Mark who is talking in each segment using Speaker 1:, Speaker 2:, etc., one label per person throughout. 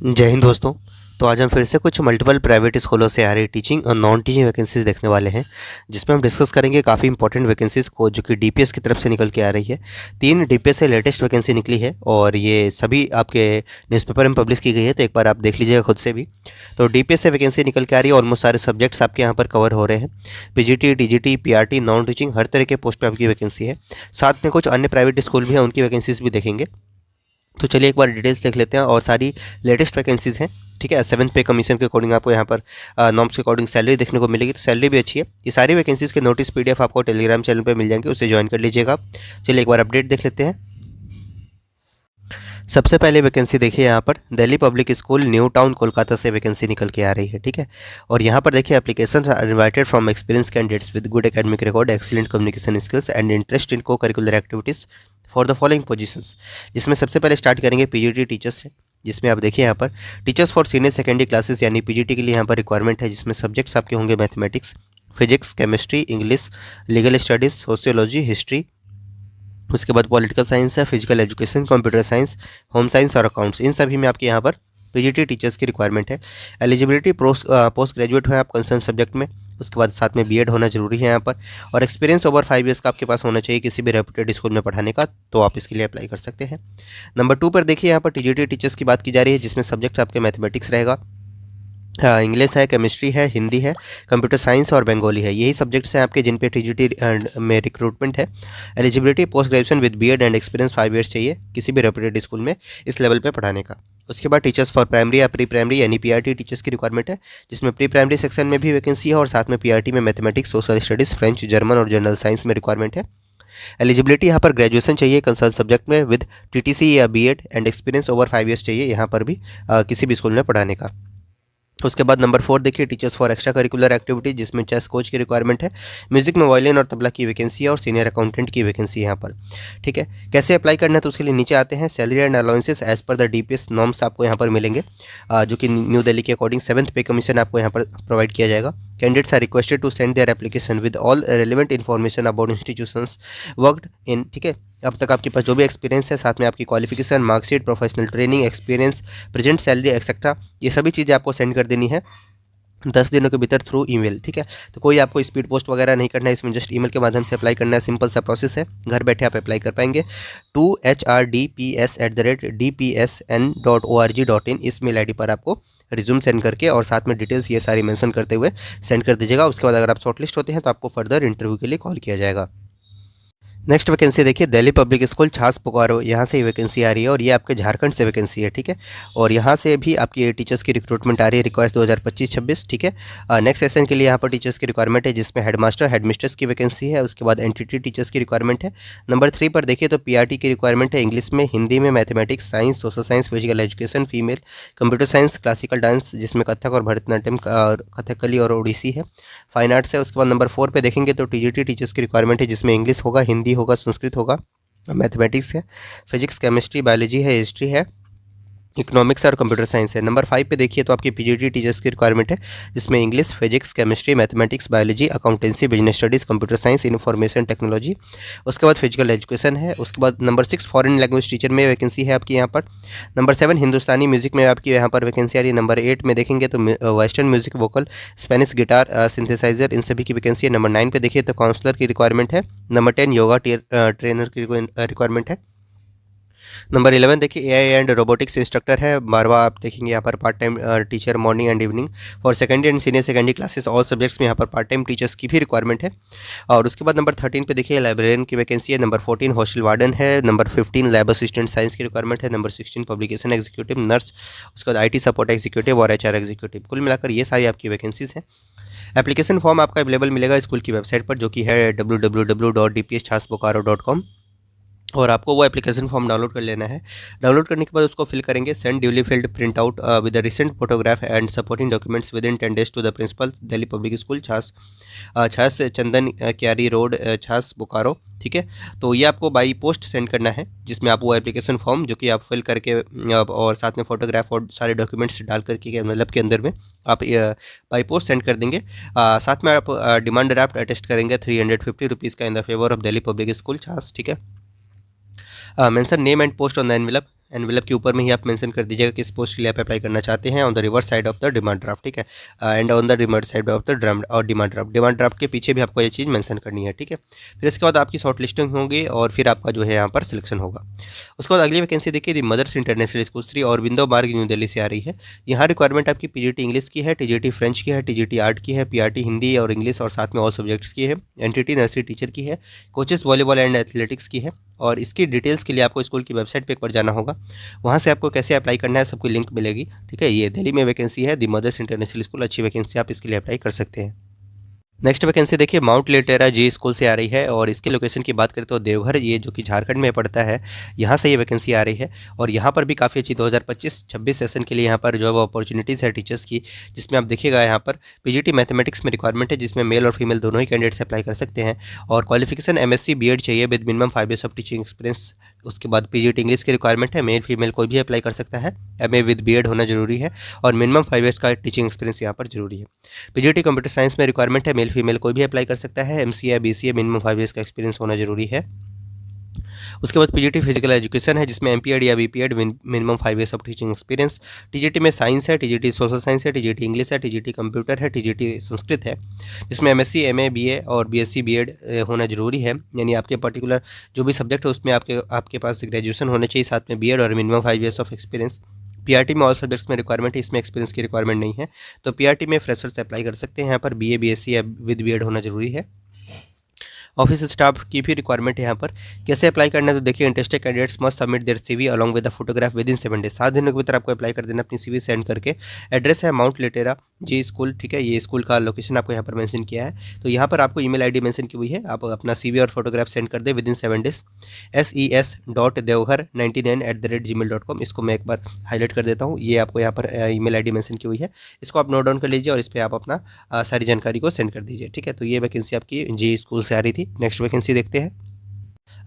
Speaker 1: जय हिंद दोस्तों। तो आज हम फिर से कुछ मल्टीपल प्राइवेट स्कूलों से आ रही टीचिंग और नॉन टीचिंग वैकेंसीज देखने वाले हैं, जिसमें हम डिस्कस करेंगे काफ़ी इंपॉर्टेंट वैकेंसीज़ को जो कि डीपीएस की तरफ से निकल के आ रही है। 3 डीपीएस से लेटेस्ट वैकेंसी निकली है और ये सभी आपके न्यूज़पेपर में पब्लिश की गई है, तो एक बार आप देख लीजिएगा खुद से भी। तो डीपीएस से वैकेंसी निकल के आ रही है, ऑलमोस्ट सारे सब्जेक्ट्स आपके यहाँ पर कवर हो रहे हैं। PGT, TGT, PRT, non teaching हर तरह के पोस्ट पर आपकी वैकेंसी है। साथ में कुछ अन्य प्राइवेट स्कूल भी हैं, उनकी वैकेंसीज भी देखेंगे। तो चलिए एक बार डिटेल्स देख लेते हैं और सारी लेटेस्ट वैकेंसीज़ हैं। ठीक है, 7th पे कमीशन के अकॉर्डिंग आपको यहाँ पर नॉर्म्स के अकॉर्डिंग सैलरी देखने को मिलेगी, तो सैलरी भी अच्छी है। ये सारी वैकेंसीज़ के नोटिस पीडीएफ आपको टेलीग्राम चैनल पे मिल जाएंगे, उसे ज्वाइन कर लीजिएगा आप। चलिए एक बार अपडेट देख लेते हैं। सबसे पहले वैकेंसी देखिए यहाँ पर Delhi public school new town Kolkata से वैकेंसी निकल के आ रही है। ठीक है, और यहाँ पर देखिए application are invited from experience candidates with good academic record, excellent communication skills and interest in co curricular activities for the following positions. जिसमें सबसे पहले स्टार्ट करेंगे पीजीटी टीचर्स से, जिसमें आप देखिए यहाँ पर teachers for senior secondary classes यानी पीजीटी के लिए यहाँ पर रिक्वायरमेंट है, जिसमें सब्जेक्ट्स आपके होंगे mathematics, physics, chemistry, English, legal studies, sociology, history. उसके बाद पॉलिटिकल साइंस है, physical education, computer science, home science और अकाउंट्स। इन सभी में आपके यहाँ पर पीजीटी टीचर्स की रिक्वायरमेंट है। एलिजिबिलिटी पोस्ट ग्रेजुएट हो आप कंसर्न सब्जेक्ट में, उसके बाद साथ में बीएड होना जरूरी है यहाँ पर, और एक्सपीरियंस ओवर 5 ईयर्स का आपके पास होना चाहिए किसी भी रेपुटेड स्कूल में पढ़ाने का, तो आप इसके लिए अप्लाई कर सकते हैं। नंबर 2 पर देखिए यहाँ पर टीजीटी टीचर्स की बात की जा रही है, जिसमें सब्जेक्ट आपके मैथमेटिक्स रहेगा, इंग्लिश है, केमिस्ट्री है, हिंदी है, कंप्यूटर साइंस और बंगाली है। यही सब्जेक्ट्स हैं आपके जिन पे टीजीटी में रिक्रूटमेंट है। Eligibility post graduation with BEd and experience 5 years चाहिए किसी भी रेपुटेड स्कूल में इस लेवल पे पढ़ाने का। उसके बाद टीचर्स फॉर प्राइमरी या प्री प्राइमरी यानी पीआरटी टीचर्स की रिक्वायरमेंट है, जिसमें प्री प्राइमरी सेक्शन में भी वैकेंसी है और साथ में पीआरटी में mathematics, social studies, French, German और जनरल साइंस में रिक्वायरमेंट है। एलिजिबिलिटी यहाँ पर ग्रेजुएशन चाहिए कंसर्न सब्जेक्ट में विद टीटीसी या BEd and experience over 5 years चाहिए यहाँ पर भी किसी भी स्कूल में पढ़ाने का। उसके बाद नंबर 4 देखिए teachers for extra curricular activity, जिसमें चेस कोच की रिक्वायरमेंट है, म्यूजिक में वायलिन और तबला की वैकेंसी है और सीनियर अकाउंटेंट की वैकेंसी है यहाँ पर। ठीक है, कैसे अप्लाई करना है तो उसके लिए नीचे आते हैं। Salary and allowances as per the DPS norms आपको यहाँ पर मिलेंगे, जो कि न्यू दिल्ली के अकॉर्डिंग 7th पे कमीशन आपको यहाँ पर प्रोवाइड किया जाएगा। Candidates are requested to send their application with all relevant information about institutions worked in. ठीक है, अब तक आपके पास जो भी एक्सपीरियंस है, साथ में आपकी qualification, marksheet, professional training, experience, present salary etcetera, ये सभी चीज़ें आपको सेंड कर देनी है 10 दिनों के भीतर थ्रू ईमेल। ठीक है, तो कोई आपको स्पीड पोस्ट वगैरह नहीं करना है, इसमें जस्ट ईमेल के माध्यम से अप्लाई करना है। सिंपल सा प्रोसेस है, घर बैठे आप अप्लाई कर पाएंगे। टू HRDPS@dpsn.org.in इस मेल ID पर आपको रिज्यूम सेंड करके और साथ में डिटेल्स ये सारी मेंशन करते हुए सेंड कर दीजिएगा। उसके बाद अगर आप शॉर्टलिस्ट होते हैं तो आपको फर्दर इंटरव्यू के लिए कॉल किया जाएगा। नेक्स्ट वैकेंसी देखिए दिल्ली पब्लिक स्कूल छाछ बोकारो, यहाँ से वैकेंसी आ रही है और ये आपके झारखंड से वैकेंसी है। ठीक है, और यहाँ से भी आपकी टीचर्स की रिक्रूटमेंट आ रही है, रिक्वायर्स 2025-26। ठीक है, नेक्स्ट सेशन के लिए यहाँ पर टीचर्स की रिक्वायरमेंट है, जिसमें हेडमास्टर हेडमिस्ट्रेस की वैकेंसी है। उसके बाद एनटीटी टीचर्स की रिक्वायरमेंट है। नंबर 3 पर देखिए तो पीआरटी की रिक्वायरमेंट है, इंग्लिश में, हिंदी में, mathematics, science, social science, physical education, female, computer science, classical dance जिसमें कथक और भरतनाट्यम, कथकली और ओडिसी है, फाइन आर्ट्स है। उसके बाद नंबर 4 पे देखेंगे तो टीजीटी टीचर्स की रिक्वायरमेंट है, जिसमें इंग्लिश होगा, हिंदी होगा, संस्कृत होगा, मैथमेटिक्स है, फिजिक्स, केमिस्ट्री, बायोलॉजी है, हिस्ट्री है, इकोनॉमिक्स और कंप्यूटर साइंस है। नंबर 5 पे देखिए तो आपकी पीजीटी टीचर्स की रिक्वायरमेंट है, जिसमें English, physics, chemistry, mathematics, biology, accountancy, business studies, computer science, information technology. उसके बाद फिजिकल एजुकेशन है। उसके बाद नंबर 6 फॉरेन लैंग्वेज टीचर में वैकेंसी है आपकी यहाँ पर। नंबर 7 हिंदुस्तानी म्यूजिक में आपकी यहाँ पर वैकेंसी आ रही है। नंबर 8 में देखेंगे तो western music, vocal, Spanish guitar, synthesiser, इन सभी की वैकेंसी है। नंबर 9 पे देखिए तो काउंसलर की रिक्वायरमेंट है। नंबर 10 योगा ट्रेनर की रिक्वायरमेंट है। नंबर 11 देखिए एआई एंड रोबोटिक्स इंस्ट्रक्टर है। 12वां आप देखेंगे यहाँ पर part time teacher morning and evening for secondary and senior secondary classes all subjects में यहाँ पर पार्ट टाइम टीचर्स की भी रिक्वायरमेंट है। और उसके बाद नंबर 13 पे देखिए लाइब्रेरियन की वैकेंसी है। नंबर 14 हॉस्टल वार्डन है। नंबर 15 लैब असिस्टेंट साइंस की रिक्वायरमेंट है। नंबर 16 पब्लिकेशन एग्जीक्यूटिव, नर्स, उसके बाद आईटी सपोर्ट एग्जीक्यूटिव और एचआर एग्जीक्यूटिव। कुल मिलाकर ये सारी आपकी वैकेंसीज हैं। एप्लीकेशन फॉर्म आपका अवेलेबल मिलेगा स्कूल की वेबसाइट पर, जो कि है www.dpschasbokaro.com, और आपको वो एप्लीकेशन फॉर्म डाउनलोड कर लेना है। डाउनलोड करने के बाद उसको फिल करेंगे, send duly filled print out with the recent photograph and supporting documents within 10 days to the principal Delhi public school Chas, चंदन क्यारी रोड, छाछ बोकारो। ठीक है, तो ये आपको बाई पोस्ट सेंड करना है, जिसमें आप वो एप्लीकेशन फॉर्म जो कि आप फिल करके और साथ में फोटोग्राफ और सारे डॉक्यूमेंट्स डाल करके एनवेलप के अंदर में आप बाई पोस्ट सेंड कर देंगे। साथ में आप डिमांड ड्राफ्ट अटेस्ट करेंगे 350 रुपीज़ का in the favour of Delhi public school छाछ। ठीक है, mention name and post on the envelope, envelope के ऊपर में ही आप मेंशन कर दीजिएगा किस पोस्ट के लिए आप अप्लाई करना चाहते हैं, on the reverse side of the demand draft, ठीक है, and on the demand side of the demand draft के पीछे भी आपको ये चीज़ मेंशन करनी है, ठीक है। फिर इसके बाद आपकी शॉर्ट लिस्टिंग होगी और फिर आपका जो है यहाँ पर सिलेक्शन होगा। उसके बाद अगली वैकेंसी देखिए the Mother's International School Shri Aurobindo Marg New Delhi से आ रही है। यहाँ रिक्वायरमेंट आपकी पीजीटी इंग्लिश की है, टीजीटी फ्रेंच की है, टीजीटी आर्ट की है, पीआरटी हिंदी और इंग्लिश और साथ में ऑल सब्जेक्ट्स की है, एनटीटी नर्सरी टीचर की है, कोचेस वॉलीबॉल एंड एथलेटिक्स की है। और इसकी डिटेल्स के लिए आपको स्कूल की वेबसाइट पे एक बार जाना होगा, वहाँ से आपको कैसे अप्लाई करना है सबकी लिंक मिलेगी, ठीक है। ये दिल्ली में वैकेंसी है दी मदर्स इंटरनेशनल स्कूल, अच्छी वैकेंसी, आप इसके लिए अप्लाई कर सकते हैं। नेक्स्ट वैकेंसी देखिए माउंट लिटेरा जी स्कूल से आ रही है और इसके लोकेशन की बात करें तो देवघर, ये जो कि झारखंड में पड़ता है, यहाँ से ये वैकेंसी आ रही है। और यहाँ पर भी काफ़ी अच्छी 2025-26 सेशन के लिए यहाँ पर जॉब अपॉर्चुनिटीज़ है टीचर्स की, जिसमें आप देखिएगा यहाँ पर पीजीटी मैथमेटिक्स में रिक्वायरमेंट है, जिसमें मेल और फीमेल दोनों ही कैंडिडेट्स अप्लाई कर सकते हैं। और क्वालिफिकेशन एमएससी बीएड चाहिए with minimum 5 years of teaching experience. उसके बाद पीजीटी इंग्लिश की रिक्वायरमेंट है, मेल फीमेल कोई भी अप्लाई कर सकता है, एमए विद बीएड होना जरूरी है और मिनिमम 5 ईयर्स का टीचिंग एक्सपीरियंस यहाँ पर जरूरी है। पीजीटी कंप्यूटर साइंस में रिक्वायरमेंट है, मेल फीमेल कोई भी अप्लाई कर सकता है, एमसीए बीसीए मिनिमम 5 ईयर्स का एक्सपीरियंस होना जरूरी है। उसके बाद पीजीटी फिजिकल एजुकेशन है, जिसमें एमपीएड या BPEd minimum 5 years of teaching experience. TGT में साइंस है, टीजीटी सोशल साइंस है, टीजीटी इंग्लिश है, टीजीटी कंप्यूटर है, टीजीटी संस्कृत है, जिसमें एमएससी एमए बीए और बीएससी बीएड होना जरूरी है, यानी आपके पर्टिकुलर जो भी सब्जेक्ट है उसमें आपके पास ग्रेजुएशन होना चाहिए, साथ में बीएड और minimum 5 years of experience. PRT में ऑल सब्जेक्ट्स में रिक्वायरमेंट है, इसमें एक्सपीरियंस की रिक्वायरमेंट नहीं है, तो पीआरटी में फ्रेशर्स अप्लाई कर सकते हैं। यहाँ पर बीए बीएससी या विद बीएड होना जरूरी है। ऑफिस स्टाफ की भी रिक्वायरमेंट है यहाँ पर। कैसे अप्लाई करना है तो देखिए, interested candidates must submit there CV along with the photograph with in 7 days. 7 दिनों के भीतर आपको अप्लाई कर देना अपनी सीवी सेंड करके। एड्रेस है माउंट लिटेरा जी स्कूल, ठीक है, ये स्कूल का लोकेशन आपको यहाँ पर मेंशन किया है। तो यहाँ पर आपको ईमेल आईडी मेंशन की हुई है, आप अपना सीवी और फोटोग्राफ सेंड कर दे विद इन 7 डेज। ses.devghar99@gmail.com, इसको मैं एक बार हाईलाइट कर देता हूँ, ये आपको यहाँ पर ईमेल आईडी मेंशन की हुई है, इसको आप नोट डाउन कर लीजिए और इस पर आप अपना सारी जानकारी को सेंड कर दीजिए, ठीक है। तो ये वैकेंसी आपकी जी स्कूल से आ रही थी। नेक्स्ट वैकेंसी देखते हैं।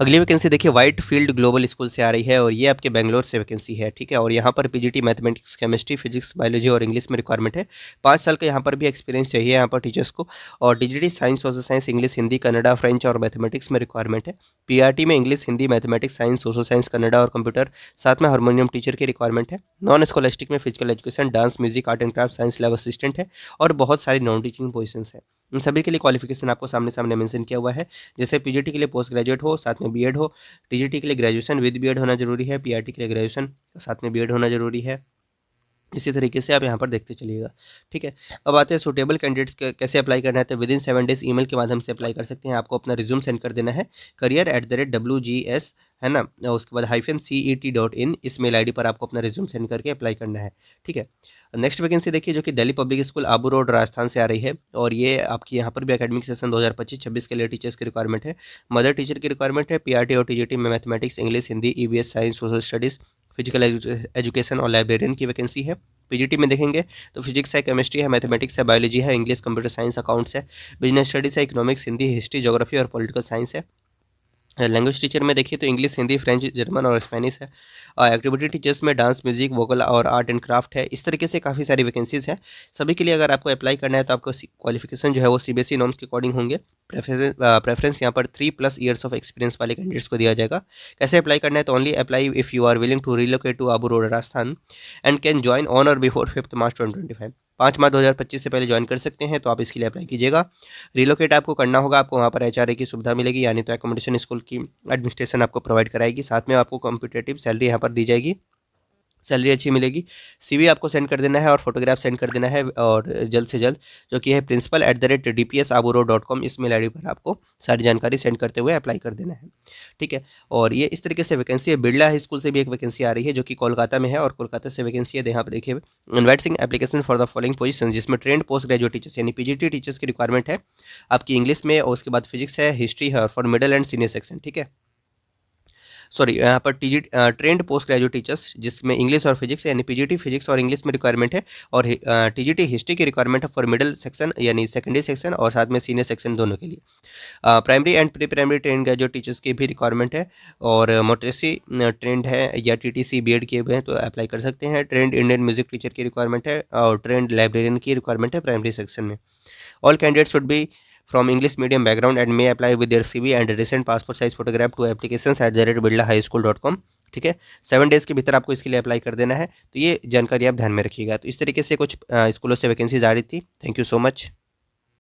Speaker 1: अगली वैकेंसी देखिए वाइट फील्ड ग्लोबल स्कूल से आ रही है और ये आपके बेंगलोर से वैकेंसी है, ठीक है। और यहाँ पर PGT mathematics chemistry physics biology और इंग्लिश में रिक्वायरमेंट है। 5 साल का यहाँ पर भी एक्सपीरियंस चाहिए यहाँ पर टीचर्स को। और TGT science social science English Hindi Kannada French और मैथमेटिक्स में रिक्वायरमेंट है। पीआरटी में English Hindi mathematics science social science Kannada और कंप्यूटर, साथ में हारमोनियम टीचर की रिक्वायरमेंट है। नॉन स्कॉलस्टिक में physical education dance music art and craft science lab assistant है और बहुत सारी नॉन टीचिंग पोजिशन है। इन सभी के लिए क्वालिफिकेशन आपको सामने सामने मेंशन किया हुआ है, जैसे पीजीटी के लिए पोस्ट ग्रेजुएट हो, साथ में बीएड हो, टीजीटी के लिए ग्रेजुएशन विद बीएड होना जरूरी है, पीआरटी के लिए ग्रेजुएशन साथ में बीएड होना जरूरी है। इसी तरीके से आप यहाँ पर देखते चलिएगा, ठीक है। अब आते हैं सूटेबल कैंडिडेट्स कैसे अप्लाई करना है, तो विद इन 7 डेज ईमेल के माध्यम से अप्लाई कर सकते हैं। आपको अपना रिज्यूम सेंड कर देना है career@wgs, है ना, उसके बाद -cet.in, इस मेल आईडी पर आपको अपना रिज्यूम सेंड करके अप्लाई करना है, ठीक है। नेक्स्ट वैकेंसी देखिए, जो कि Delhi public school Abu road Rajasthan से आ रही है और ये आपकी यहाँ पर भी एकेडमिक सेशन 2025-26 के लिए टीचर्स की रिक्वायरमेंट है। मदर टीचर की रिक्वायरमेंट है। पीआरटी और टीजीटी में mathematics English Hindi EVS science social studies physical education और लाइब्रेरियन की वैकेंसी है। पीजीटी में देखेंगे तो फिजिक्स है, केमिस्ट्री है, मैथमेटिक्स है, बायोलॉजी है, इंग्लिश कंप्यूटर साइंस अकाउंट्स है, बिजनेस स्टडीज़ है, इकोनॉमिक्स हिंदी हिस्ट्री ज्योग्राफी और पॉलिटिकल साइंस है। लैंग्वेज टीचर में देखिए तो इंग्लिश हिंदी फ्रेंच जर्मन और स्पेनिश है। एक्टिविटी टीचर्स में डांस म्यूजिक वोकल और आर्ट एंड क्राफ्ट है। इस तरीके से काफ़ी सारी वैकेंसीज़ हैं। सभी के लिए अगर आपको अप्लाई करना है तो आपको क्वालिफिकेशन जो है वो सीबीएसई नॉर्म्स के अकॉर्डिंग होंगे। प्रेफरेंस यहाँ पर 3+ ईयर्स ऑफ एक्सपीरियंस वाले कैंडिडेट्स को दिया जाएगा। कैसे अप्लाई करना है तो only apply if you are willing to relocate to Abu road Rajasthan and can join on or before 5 March 2025। 5 March 2025 से पहले ज्वाइन कर सकते हैं, तो आप इसके लिए अप्लाई कीजिएगा। रिलोकेट आपको करना होगा, आपको वहाँ पर एचआरए की सुविधा मिलेगी, यानी तो एकोमोडेशन स्कूल की एडमिनिस्ट्रेशन आपको प्रोवाइड कराएगी, साथ में आपको कॉम्पिटेटिव सैलरी यहाँ पर दी जाएगी, सैलरी अच्छी मिलेगी। सीवी आपको सेंड कर देना है और फोटोग्राफ सेंड कर देना है, और जल्द से जल्द जो कि है principal@dpsaburod.com, इस मेल आईडी पर आपको सारी जानकारी सेंड करते हुए अप्लाई कर देना है, ठीक है। और ये इस तरीके से वैकेंसी है। बिरला हाई स्कूल से भी एक वैकेंसी आ रही है जो कि कोलकाता में है और कोलकाता से वैकेंसी है। यहाँ पर देखिए inviting application for the following position, जिसमें ट्रेंड पोस्ट ग्रेजुएट टीचर्स यानी पीजीटी टीचर्स की रिक्वायरमेंट है आपकी इंग्लिश में, और उसके बाद फिजिक्स है, हिस्ट्री है और for middle and senior section, ठीक है। सॉरी, यहाँ पर ट्रेंड पोस्ट ग्रेजुएट टीचर्स, जिसमें इंग्लिश और फिजिक्स यानी पीजीटी फिजिक्स और इंग्लिश में रिक्वायरमेंट है, और टीजीटी हिस्ट्री की रिक्वायरमेंट है फॉर मिडिल सेक्शन यानी सेकेंडरी सेक्शन और साथ में सीनियर सेक्शन दोनों के लिए। Primary and pre primary trained graduate teachers की भी रिक्वायरमेंट है, और मोटेसी ट्रेंड है या टीटीसी बीएड किए हुए हैं तो अप्लाई कर सकते हैं। ट्रेंड इंडियन म्यूजिक टीचर की रिक्वायरमेंट है और ट्रेंड लाइब्रेरियन की रिक्वायरमेंट है प्राइमरी सेक्शन में। All candidates should be from English medium background and may apply with their CV and recent passport size photograph to applications@birlahighschool.com, ठीक है, 7 days के भीतर आपको इसके लिए अप्लाई कर देना है। तो ये जानकारी आप ध्यान में रखिएगा। तो इस तरीके से कुछ स्कूलों से वैकेंसीज आ रही थी। Thank you so much.